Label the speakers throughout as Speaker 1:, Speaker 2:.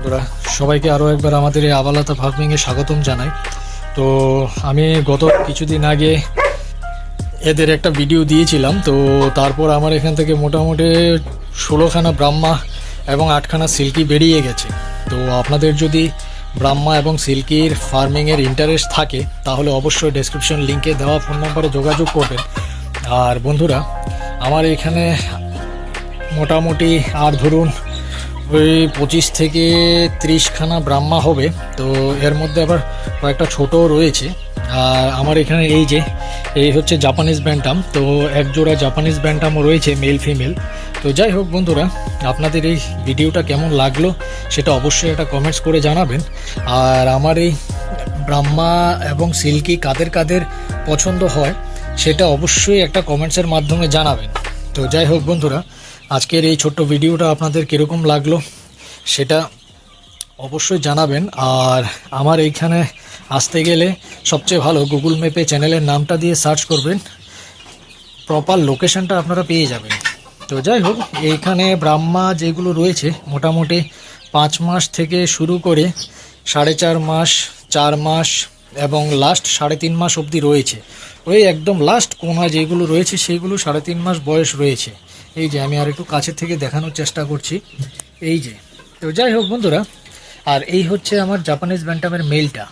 Speaker 1: বন্ধুরা সবাইকে আরও একবার আমাদের এই আবালাতা ফার্মিংয়ে স্বাগতম জানাই। তো আমি গত কিছুদিন আগে এদের একটা ভিডিও দিয়েছিলাম। তো তারপর আমার এখান থেকে মোটামুটি 16খানা ব্রাহ্মা এবং 8খানা সিল্কি বেরিয়ে গেছে। তো আপনাদের যদি ব্রাহ্মা এবং সিল্কির ফার্মিংয়ের ইন্টারেস্ট থাকে তাহলে অবশ্যই ডেসক্রিপশন লিঙ্কে দেওয়া ফোন নাম্বারে যোগাযোগ করবেন। আর বন্ধুরা আমার এখানে মোটামুটি আর ধরুন ওই 25 থেকে 30খানা ব্রাহ্মা হবে। তো এর মধ্যে আবার কয়েকটা ছোটও রয়েছে। আর আমার এখানে এই হচ্ছে জাপানিজ ব্যান্টাম। তো এক জোড়া জাপানিজ ব্যান্টামও রয়েছে, মেল ফিমেল। তো যাই হোক বন্ধুরা, আপনাদের এই ভিডিওটা কেমন লাগলো সেটা অবশ্যই একটা কমেন্টস করে জানাবেন। আর আমার এই ব্রাহ্মা এবং সিল্কি কাদের কাদের পছন্দ হয় সেটা অবশ্যই একটা কমেন্টসের মাধ্যমে জানাবেন। তো যাই হোক বন্ধুরা, আজকের এই ছোট্ট ভিডিওটা আপনাদের কীরকম লাগলো সেটা অবশ্যই জানাবেন। আর আমার এইখানে আসতে গেলে সবচেয়ে ভালো গুগল ম্যাপে চ্যানেলের নামটা দিয়ে সার্চ করবেন, প্রপার লোকেশনটা আপনারা পেয়ে যাবেন। তো যাই হোক, এইখানে ব্রাহ্মা যেগুলো রয়েছে মোটামুটি 5 মাস থেকে শুরু করে 4.5 মাস, 4 মাস এবং লাস্ট 3.5 মাস অবধি রয়েছে। ওই একদম লাস্ট কোনায় যেগুলো রয়েছে সেইগুলো 3.5 মাস বয়স রয়েছে। এই যে আমি আর একটু কাছে থেকে দেখানোর চেষ্টা করছি, এই যে। তো যাই হোক বন্ধুরা, আর এই হচ্ছে আমার জাপানিজ ব্যান্টামের মেলটা।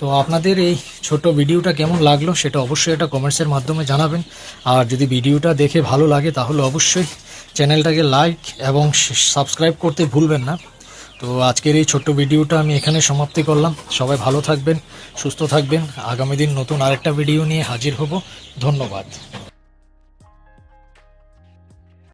Speaker 1: তো আপনাদের এই ছোট ভিডিওটা কেমন লাগলো সেটা অবশ্যই একটা কমেন্টসের মাধ্যমে জানাবেন। আর যদি ভিডিওটা দেখে ভালো লাগে তাহলে অবশ্যই চ্যানেলটাকে লাইক এবং সাবস্ক্রাইব করতে ভুলবেন না। তো আজকের এই ছোট্ট ভিডিওটা আমি এখানে সমাপ্তি করলাম। সবাই ভালো থাকবেন, সুস্থ থাকবেন। আগামী দিন নতুন আরেকটা ভিডিও নিয়ে হাজির হব। ধন্যবাদ।